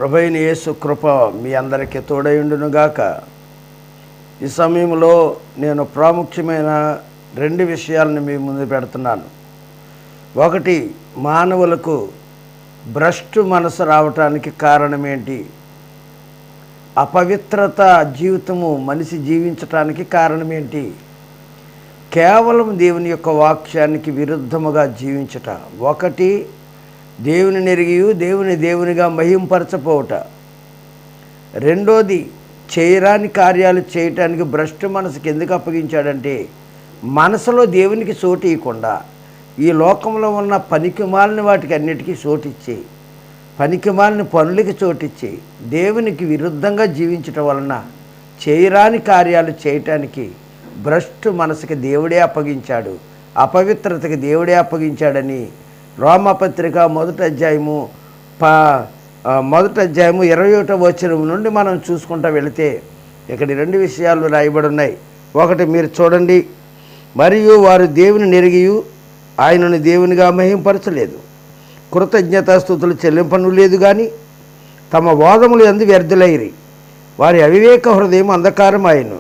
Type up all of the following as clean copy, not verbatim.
ప్రభువైన యేసు కృప మీ అందరికీ తోడైండునుగాక. ఈ సమయంలో నేను ప్రాముఖ్యమైన రెండు విషయాలను మీ ముందు పెడుతున్నాను. ఒకటి, మానవులకు భ్రష్టు మనసు రావటానికి కారణం ఏంటి? అపవిత్రత జీవితము మనిషి జీవించటానికి కారణం ఏంటి? కేవలం దేవుని యొక్క వాక్యానికి విరుద్ధముగా జీవించట. ఒకటి, దేవుని నెరిగి దేవునిగా మహింపరచపోవట. రెండోది, చేయరాని కార్యాలు చేయటానికి భ్రష్టు మనసుకి ఎందుకు అప్పగించాడంటే, మనసులో దేవునికి చోటు ఇవ్వకుండా ఈ లోకంలో ఉన్న పనికిమాలిన వాటికి అన్నిటికీ చోటిచ్చి, పనికిమాలిన పనులకి చోటిచ్చి దేవునికి విరుద్ధంగా జీవించటం వలన చేయరాని కార్యాలు చేయటానికి భ్రష్టు మనసుకి దేవుడే అప్పగించాడు, అపవిత్రతకి దేవుడే అప్పగించాడని రోమపత్రిక మొదటి అధ్యాయము 21వ వచనం నుండి మనం చూసుకుంటూ వెళితే ఇక్కడ రెండు విషయాలు రాయబడి ఉన్నాయి. ఒకటి మీరు చూడండి, మరియు వారు దేవుని నెరిగి ఆయనను దేవునిగా మహింపరచలేదు, కృతజ్ఞతాస్తుతులు చెల్లింపను లేదు కానీ తమ వాదములు యందు వ్యర్థులైరి, వారి అవివేక హృదయం అంధకారం ఆయను,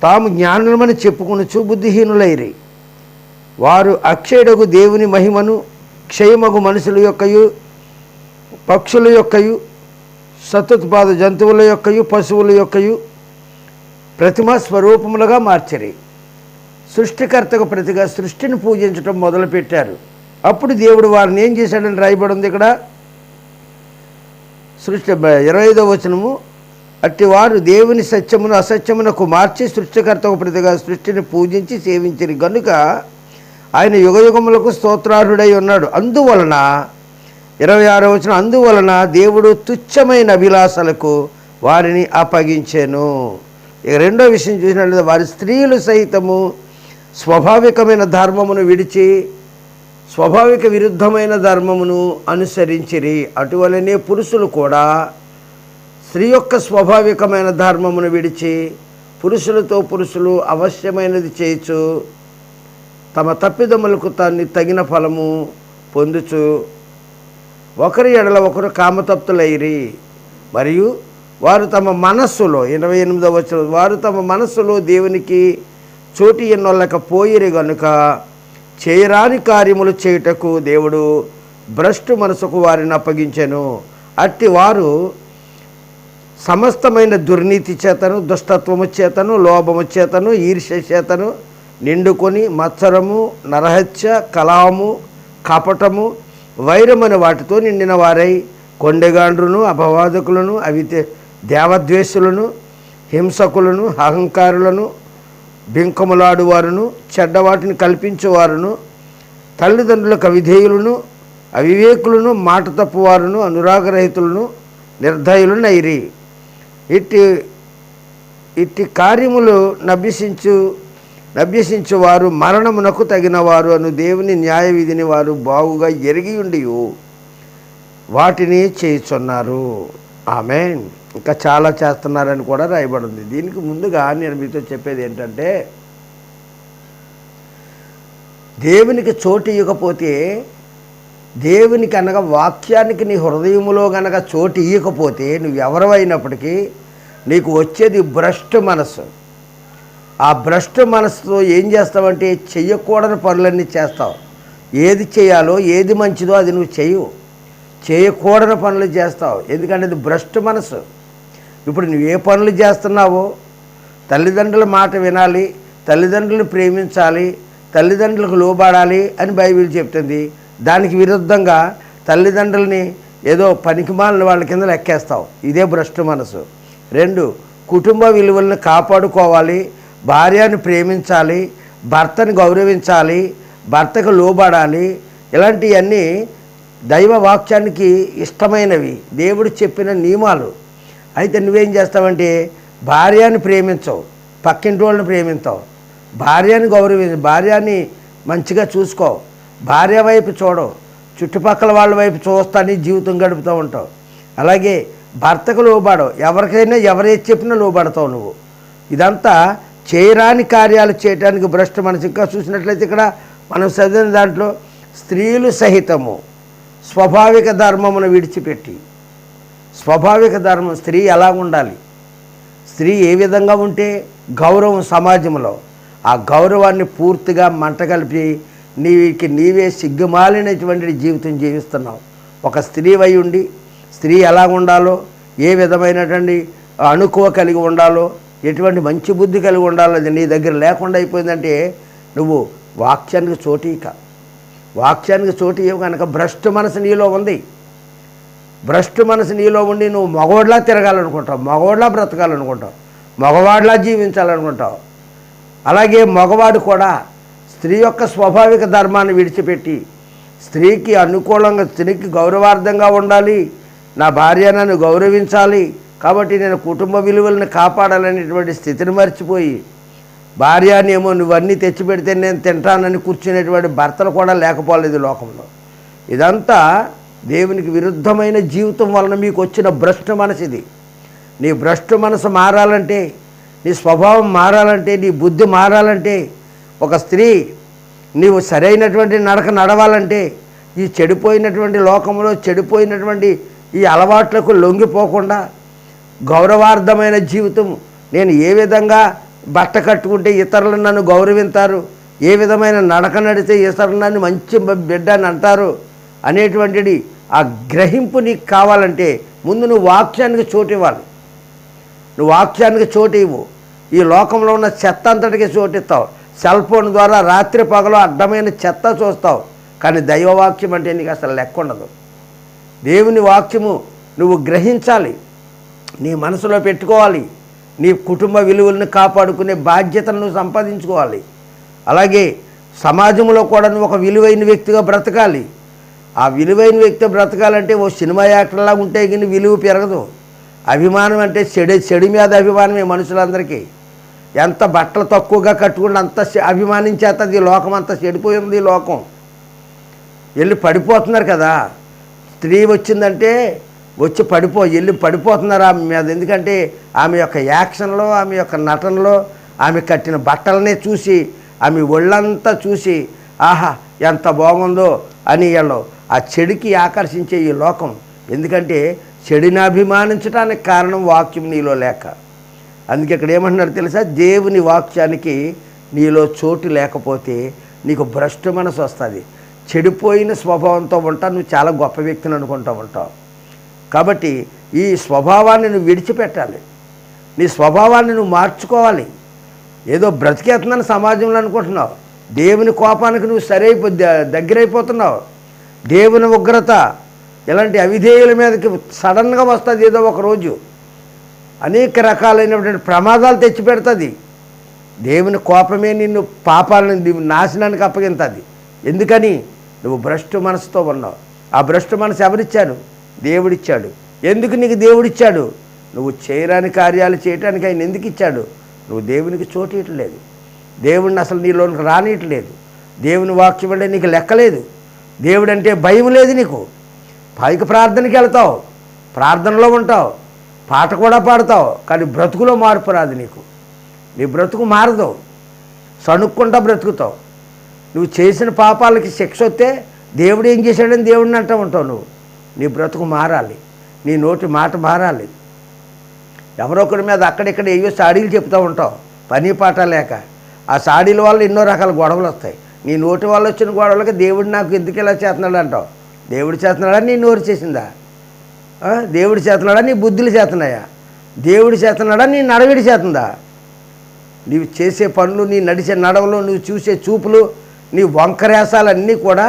తాము జ్ఞానులమని చెప్పుకొనుచు బుద్ధిహీనులైరి, వారు అక్షయుడగు దేవుని మహిమను క్షయమగు మనుషుల యొక్కయు పక్షుల యొక్కయు సతుత్పాద జంతువుల యొక్కయు పశువుల యొక్కయు ప్రతిమా స్వరూపములుగా మార్చరి. సృష్టికర్తకు ప్రతిగా సృష్టిని పూజించడం మొదలుపెట్టారు. అప్పుడు దేవుడు వారిని ఏం చేశాడని రాయబడి ఉంది ఇక్కడ. 25వ వచనము, అట్టి వారు దేవుని సత్యమును అసత్యమునకు మార్చి సృష్టికర్తకు ప్రతిగా సృష్టిని పూజించి సేవించరి గనుక ఆయన యుగయుగములకు స్తోత్రార్హుడై ఉన్నాడు. అందువలన 26వ వచనం, అందువలన దేవుడు తుచ్చమైన అభిలాషలకు వారిని అప్పగించెను. ఇక రెండో విషయం చూసినట్లయితే, వారి స్త్రీలు సైతము స్వాభావికమైన ధర్మమును విడిచి స్వాభావిక విరుద్ధమైన ధర్మమును అనుసరించిరి. అటువలనే పురుషులు కూడా స్త్రీ యొక్క స్వాభావికమైన ధర్మమును విడిచి పురుషులతో పురుషులు అవశ్యమైనది చేయొచ్చు తమ తప్పిదములకు తగిన ఫలము పొందుచు ఒకరి ఎడల ఒకరు కామతప్తులైరి. మరియు వారు తమ మనస్సులో 28వ వచనం, వారు తమ మనస్సులో దేవునికి చోటు ఎన్నోళ్ళకపోయిరి గనుక చేయరాని కార్యములు చేయుటకు దేవుడు భ్రష్టు మనసుకు వారిని అప్పగించెను. అట్టి వారు సమస్తమైన దుర్నీతి చేతను, దుష్టత్వము చేతను, లోభము చేతను, ఈర్ష్య చేతను నిండుకొని మత్సరము, నరహత్య, కలాము, కపటము, వైరమని వాటితో నిండిన వారై కొండెగాండ్రును, అపవాదకులను, దేవద్వేషులను, హింసకులను, అహంకారులను, బింకములాడువారును, చెడ్డవాటిని కల్పించేవారును, తల్లిదండ్రులకు అవిధేయులను, అవివేకులను, మాట తప్పువారును, అనురాగరహితులను, నిర్దయులను అయిరి. ఇట్టి కార్యములు నభ్యసించువారు మరణమునకు తగినవారు అను దేవుని న్యాయ విధిని వారు బాగుగా ఎరిగి ఉండి వాటిని చేయుచున్నారు. ఆమేన్. ఇంకా చాలా చేస్తున్నారని కూడా రాయబడింది. దీనికి ముందుగా నేను మీతో చెప్పేది ఏంటంటే, దేవునికి చోటు ఇవ్వకపోతే, దేవునికి అనగా వాక్యానికి నీ హృదయములో గనక చోటు ఇవ్వకపోతే, నువ్వు ఎవరైనప్పటికీ నీకు వచ్చేది భ్రష్టు మనసు. ఆ భ్రష్టు మనసుతో ఏం చేస్తావంటే, చెయ్యకూడని పనులన్నీ చేస్తావు. ఏది చేయాలో, ఏది మంచిదో అది నువ్వు చేయకూడని పనులు చేస్తావు. ఎందుకంటే అది భ్రష్టు మనసు. ఇప్పుడు నువ్వు ఏ పనులు చేస్తున్నావో, తల్లిదండ్రుల మాట వినాలి, తల్లిదండ్రులను ప్రేమించాలి, తల్లిదండ్రులకు లోబడాలి అని బైబిల్ చెప్తుంది. దానికి విరుద్ధంగా తల్లిదండ్రులని ఏదో పనికిమాలిన వాళ్ళ కింద లెక్కేస్తావు. ఇదే భ్రష్టు మనసు. 2, కుటుంబ విలువలను కాపాడుకోవాలి, భార్యను ప్రేమించాలి, భర్తను గౌరవించాలి, భర్తకు లోబడాలి. ఇలాంటివన్నీ దైవ వాక్యానికి ఇష్టమైనవి, దేవుడు చెప్పిన నియమాలు. అయితే నువ్వేం చేస్తావంటే, భార్యను ప్రేమించవు, పక్కింటి వాళ్ళని ప్రేమించవు, భార్యని మంచిగా చూసుకో, భార్య వైపు చూడవు, చుట్టుపక్కల వాళ్ళ వైపు చూస్తాని జీవితం గడుపుతూ ఉంటావు. అలాగే భర్తకు లోబడవు, ఎవరికైనా ఎవరేది చెప్పినా లోబడతావు నువ్వు. ఇదంతా చేయరాని కార్యాలు చేయడానికి భ్రష్టు మనసు. ఇంకా చూసినట్లయితే ఇక్కడ మనం చదివిన దాంట్లో, స్త్రీలు సహితము స్వాభావిక ధర్మమును విడిచిపెట్టి స్వాభావిక ధర్మం స్త్రీ ఎలా ఉండాలి, స్త్రీ ఏ విధంగా ఉంటే గౌరవం సమాజంలో, ఆ గౌరవాన్ని పూర్తిగా మంటగలిపి నీవే సిగ్గుమాలినటువంటి జీవితం జీవిస్తున్నావు. ఒక స్త్రీ అయి ఉండి స్త్రీ ఎలా ఉండాలో, ఏ విధమైనటువంటి అణుకువ కలిగి ఉండాలో, ఎటువంటి మంచి బుద్ధి కలిగి ఉండాలో అది నీ దగ్గర లేకుండా అయిపోయిందంటే నువ్వు వాక్యానికి చోటు ఇవ్వ కనుక భ్రష్టు మనసు నీలో ఉంది. భ్రష్టు మనసు నీలో ఉండి నువ్వు మగవాడిలా తిరగాలనుకుంటావు, మగవాడిలా బ్రతకాలనుకుంటావు, మగవాడిలా జీవించాలనుకుంటావు. అలాగే మగవాడు కూడా స్త్రీ యొక్క స్వాభావిక ధర్మాన్ని విడిచిపెట్టి స్త్రీకి అనుకూలంగా, స్త్రీకి గౌరవార్థంగా ఉండాలి, నా భార్య నన్ను గౌరవించాలి కాబట్టి నేను కుటుంబ విలువలను కాపాడాలనేటువంటి స్థితిని మర్చిపోయి భార్యనేమో నువ్వన్నీ తెచ్చిపెడితే నేను తింటానని కూర్చునేటువంటి భర్తలు కూడా లేకపోలేదు లోకంలో. ఇదంతా దేవునికి విరుద్ధమైన జీవితం వలన మీకు వచ్చిన భ్రష్టు మనసు ఇది. నీ భ్రష్టు మనసు మారాలంటే, నీ స్వభావం మారాలంటే, నీ బుద్ధి మారాలంటే, ఒక స్త్రీ నీవు సరైనటువంటి నడక నడవాలంటే ఈ చెడిపోయినటువంటి లోకంలో చెడిపోయినటువంటి ఈ అలవాట్లకు లొంగిపోకుండా గౌరవార్థమైన జీవితం, నేను ఏ విధంగా బట్ట కట్టుకుంటే ఇతరులు నన్ను గౌరవింతారు, ఏ విధమైన నడక నడితే ఇతరులు నన్ను మంచి బిడ్డ అని అంటారు అనేటువంటిది ఆ గ్రహింపు నీకు కావాలంటే ముందు నువ్వు వాక్యానికి చోటు ఇవ్వాలి. నువ్వు వాక్యానికి చోటు ఇవ్వు. ఈ లోకంలో ఉన్న చెత్త అంతటికి చోటిస్తావు. సెల్ ఫోన్ ద్వారా రాత్రి పగలు అడ్డమైన చెత్త చూస్తావు, కానీ దైవవాక్యం అంటే నీకు అసలు లెక్క ఉండదు. దేవుని వాక్యము నువ్వు గ్రహించాలి, నీ మనసులో పెట్టుకోవాలి, నీ కుటుంబ విలువలను కాపాడుకునే బాధ్యతను నువ్వు సంపాదించుకోవాలి. అలాగే సమాజంలో కూడా నువ్వు ఒక విలువైన వ్యక్తిగా బ్రతకాలి. ఆ విలువైన వ్యక్తి బ్రతకాలంటే ఓ సినిమా యాక్టర్లా ఉంటే కానీ విలువ పెరగదు. అభిమానం అంటే చెడు మీద అభిమానమే మనుషులందరికీ. ఎంత బట్టలు తక్కువగా కట్టుకుంటే అంత అభిమానించేస్తుంది ఈ లోకం, అంతా చెడిపోయింది ఈ లోకం. వెళ్ళి పడిపోతున్నారు కదా, స్త్రీ వచ్చిందంటే వచ్చి వెళ్ళి పడిపోతున్నారు ఆమె మీద. ఎందుకంటే ఆమె యొక్క యాక్షన్లో, ఆమె యొక్క నటనలో, ఆమె కట్టిన బట్టలనే చూసి, ఆమె ఒళ్ళంతా చూసి ఆహా ఎంత బాగుందో అని వీళ్ళు ఆ చెడుకి ఆకర్షించే ఈ లోకం. ఎందుకంటే చెడుని అభిమానించడానికి కారణం వాక్యం నీలో లేక. అందుకే ఇక్కడ ఏమంటున్నాడు తెలుసా, దేవుని వాక్యానికి నీలో చోటు లేకపోతే నీకు భ్రష్టు మనసు వస్తుంది, చెడిపోయిన స్వభావంతో ఉంటావు, నువ్వు చాలా గొప్ప వ్యక్తిని అనుకుంటూ ఉంటావు. కాబట్టి ఈ స్వభావాన్ని నువ్వు విడిచిపెట్టాలి, నీ స్వభావాన్ని నువ్వు మార్చుకోవాలి. ఏదో బ్రతికేస్తున్నాను సమాజంలో అనుకుంటున్నావు, దేవుని కోపానికి నువ్వు దగ్గరైపోతున్నావు. దేవుని ఉగ్రత ఇలాంటి అవిధేయుల మీదకి సడన్గా వస్తుంది. ఏదో ఒక రోజు అనేక రకాలైనటువంటి ప్రమాదాలు తెచ్చిపెడుతుంది. దేవుని కోపమే నిన్ను పాపాలను నాశనానికి అప్పగింతుంది. ఎందుకని నువ్వు భ్రష్టు మనసుతో ఉన్నావు. ఆ భ్రష్టు మనసు ఎవరిచ్చాడు? దేవుడిచ్చాడు. ఎందుకు నీకు దేవుడిచ్చాడు? నువ్వు చేయరాని కార్యాలు చేయటానికి ఆయన ఎందుకు ఇచ్చాడు? నువ్వు దేవునికి చోటు ఇవ్వట్లేదు, దేవుడిని అసలు నీలోనికి రానియట్లేదు, దేవుని వాక్యం అంటే నీకు లెక్కలేదు, దేవుడు అంటే భయం లేదు నీకు. పైకి ప్రార్థనకి వెళ్తావు, ప్రార్థనలో ఉంటావు, పాట కూడా పాడతావు, కానీ బ్రతుకులో మార్పు రాదు నీకు. నీ బ్రతుకు మారదు, సణుక్కుంటా బ్రతుకుతావు. నువ్వు చేసిన పాపాలకి శిక్ష వస్తే దేవుడు ఏం చేశాడని దేవుడిని అంటూ ఉంటావు. నువ్వు నీ బ్రతుకు మారాలి, నీ నోటి మాట మారాలి. ఎవరొకరి మీద అక్కడిక్కడ ఏవో సాడీలు చెప్తూ ఉంటావు పని పాట లేక. ఆ సాడీల వల్ల ఎన్నో రకాల గొడవలు వస్తాయి. నీ నోటి వల్ల వచ్చిన గొడవలకి దేవుడు నాకు ఎందుకు ఇలా చేస్తున్నాడు అంటావు. దేవుడు చేస్తున్నాడా నీ నోరు చేసిందా? దేవుడు చేస్తున్నాడా నీ బుద్ధులు చేస్తున్నాయా? దేవుడు చేస్తున్నాడా నీ నడవిడి చేస్తుందా? నీవు చేసే పనులు, నీ నడిచే నడవలు, నువ్వు చూసే చూపులు, నీ వంకరేసాలన్నీ కూడా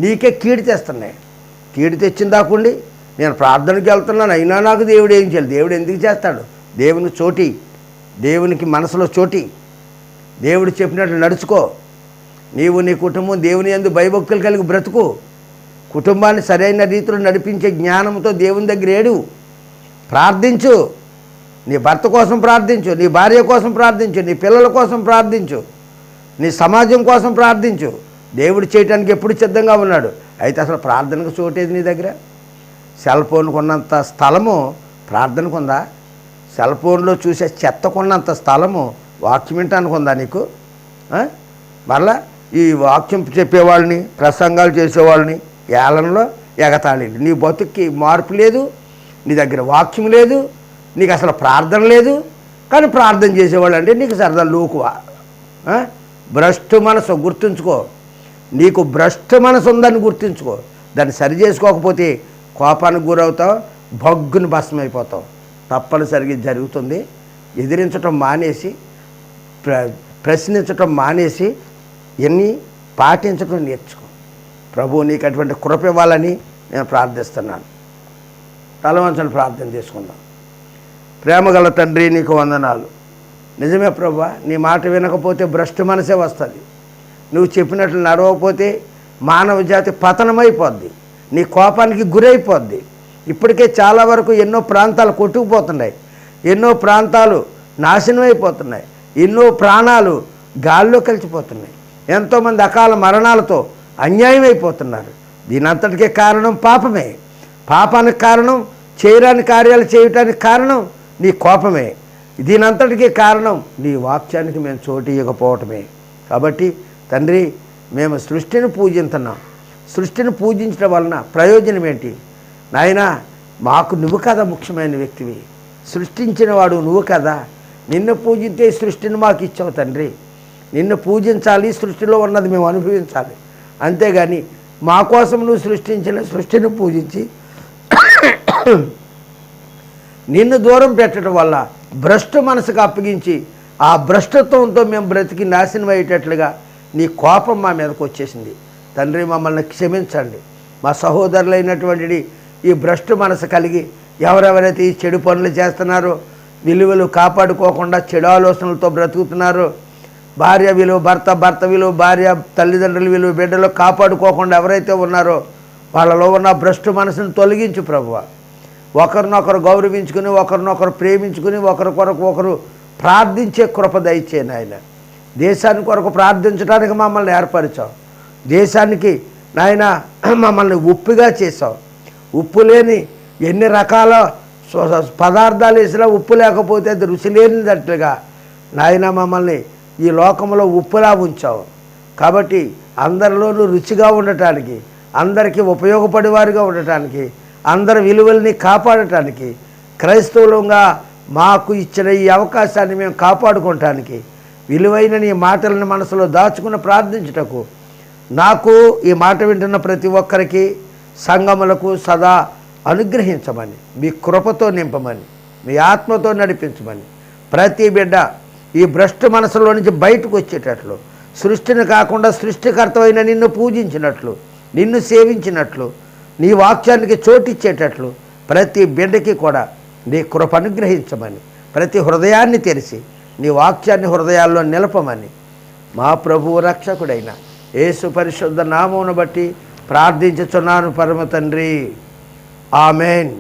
నీకే కీడు తెస్తున్నాయి. కీడు తెచ్చిందాకుండి నేను ప్రార్థనకి వెళ్తున్నాను, అయినా నాకు దేవుడు ఏం చేయాలి? దేవుడు ఎందుకు చేస్తాడు? దేవుని చోటి, దేవునికి మనసులో చోటి, దేవుడు చెప్పినట్లు నడుచుకో. నీవు నీ కుటుంబం దేవుని యందు భయభక్తులు కలిగి బ్రతుకు. కుటుంబాన్ని సరైన రీతిలో నడిపించే జ్ఞానంతో దేవుని దగ్గర ఏడు, ప్రార్థించు. నీ భర్త కోసం ప్రార్థించు, నీ భార్య కోసం ప్రార్థించు, నీ పిల్లల కోసం ప్రార్థించు, నీ సమాజం కోసం ప్రార్థించు. దేవుడు చేయటానికి ఎప్పుడు సిద్ధంగా ఉన్నాడు. అయితే అసలు ప్రార్థనకు చోటేది నీ దగ్గర? సెల్ ఫోన్కు ఉన్నంత స్థలము ప్రార్థనకు ఉందా? సెల్ ఫోన్లో చూసే చెత్తకున్నంత స్థలము వాక్యం వినటానికి ఉందా నీకు? మళ్ళా ఈ వాక్యం చెప్పేవాళ్ళని, ప్రసంగాలు చేసేవాళ్ళని ఏళ్ళలో ఎగతాళి. నీ బతుక్కి మార్పు లేదు, నీ దగ్గర వాక్యం లేదు, నీకు అసలు ప్రార్థన లేదు, కానీ ప్రార్థన చేసేవాళ్ళు అంటే నీకు సరదా లోకువా. భ్రష్టు మనసు గుర్తుంచుకో, నీకు భ్రష్టు మనసు ఉందని గుర్తుంచుకో. దాన్ని సరి చేసుకోకపోతే కోపానికి గురవుతావు, భగ్గుని భస్మైపోతావు. తప్పనిసరిగా జరుగుతుంది. ఎదిరించటం మానేసి, ప్రశ్నించటం మానేసి ఎన్ని పాటించటం నేర్చుకో. ప్రభువు నీకు అటువంటి కృప ఇవ్వాలని నేను ప్రార్థిస్తున్నాను. తలవంచని ప్రార్థన చేసుకుందాం. ప్రేమగల తండ్రి, నీకు వందనాలు. నిజమే ప్రభువా, నీ మాట వినకపోతే భ్రష్టు మనసే వస్తుంది. నువ్వు చెప్పినట్లు నడవకపోతే మానవ జాతి పతనమైపోద్ది, నీ కోపానికి గురైపోద్ది. ఇప్పటికే చాలా వరకు ఎన్నో ప్రాంతాలు కొట్టుకుపోతున్నాయి, ఎన్నో ప్రాంతాలు నాశనం అయిపోతున్నాయి, ఎన్నో ప్రాణాలు గాల్లో కలిసిపోతున్నాయి, ఎంతోమంది అకాల మరణాలతో అన్యాయం అయిపోతున్నారు. దీనంతటికే కారణం పాపమే. పాపానికి కారణం, చేయరాని కార్యాలు చేయటానికి కారణం నీ కోపమే. దీనంతటికీ కారణం నీ వాక్యానికి మేము చోటు ఇవ్వకపోవటమే. కాబట్టి తండ్రి, మేము సృష్టిని పూజిస్తున్నాం. సృష్టిని పూజించడం వలన ప్రయోజనం ఏంటి నాయనా? మాకు నువ్వు కదా ముఖ్యమైన వ్యక్తివి, సృష్టించిన వాడు నువ్వు కదా. నిన్ను పూజించే సృష్టిని మాకు ఇచ్చావు తండ్రి. నిన్ను పూజించాలి, సృష్టిలో ఉన్నది మేము అనుభవించాలి. అంతేగాని మా కోసం నువ్వు సృష్టించిన సృష్టిని పూజించి నిన్ను దూరం పెట్టడం వల్ల భ్రష్టు మనసుకు అప్పగించి ఆ భ్రష్టత్వంతో మేము బ్రతికి నాశనం అయ్యేటట్లుగా నీ కోపం మా మీదకు వచ్చేసింది. తండ్రి, మమ్మల్ని క్షమించండి. మా సహోదరులైనటువంటి ఈ భ్రష్టు మనసు కలిగి ఎవరెవరైతే ఈ చెడు పనులు చేస్తున్నారో, విలువలు కాపాడుకోకుండా చెడు ఆలోచనలతో బ్రతుకుతున్నారో, భార్య విలువ భర్త, భర్త విలువ భార్య, తల్లిదండ్రుల విలువ బిడ్డలు కాపాడుకోకుండా ఎవరైతే ఉన్నారో వాళ్ళలో ఉన్న భ్రష్టు మనసును తొలగించు ప్రభువా. ఒకరినొకరు గౌరవించుకుని, ఒకరినొకరు ప్రేమించుకుని, ఒకరి కొరకు ఒకరు ప్రార్థించే కృప దయచేయి నాయన. దేశాన్ని కొరకు ప్రార్థించడానికి మమ్మల్ని ఏర్పరిచావు. దేశానికి నాయన మమ్మల్ని ఉప్పుగా చేసావు. ఉప్పు లేని ఎన్ని రకాల పదార్థాలు వేసినా ఉప్పు లేకపోతే అది రుచి లేనిదట్లుగా నాయన మమ్మల్ని ఈ లోకంలో ఉప్పులా ఉంచావు. కాబట్టి అందరిలోనూ రుచిగా ఉండటానికి, అందరికీ ఉపయోగపడేవారుగా ఉండటానికి, అందరి విలువల్ని కాపాడటానికి, క్రైస్తవులంగా మాకు ఇచ్చిన ఈ అవకాశాన్ని మేము కాపాడుకోవటానికి, విలువైన నీ మాటలను మనసులో దాచుకుని ప్రార్థించుటకు నాకు, ఈ మాట వింటున్న ప్రతి ఒక్కరికి, సంఘములకు సదా అనుగ్రహించమని, మీ కృపతో నింపమని, మీ ఆత్మతో నడిపించమని, ప్రతి బిడ్డ ఈ భ్రష్టు మనసులో నుంచి బయటకు వచ్చేటట్లు, సృష్టిని కాకుండా సృష్టికర్తమైన నిన్ను పూజించినట్లు, నిన్ను సేవించినట్లు, నీ వాక్యానికి చోటిచ్చేటట్లు ప్రతి బిడ్డకి కూడా నీ కృప అనుగ్రహించమని, ప్రతి హృదయాన్ని తెరిచి నీ వాక్యాన్ని హృదయాల్లో నిలపమని మా ప్రభువు రక్షకుడైన యేసు పరిశుద్ధ నామమును బట్టి ప్రార్థించుచున్నాను పరమ తండ్రి. ఆమెన్.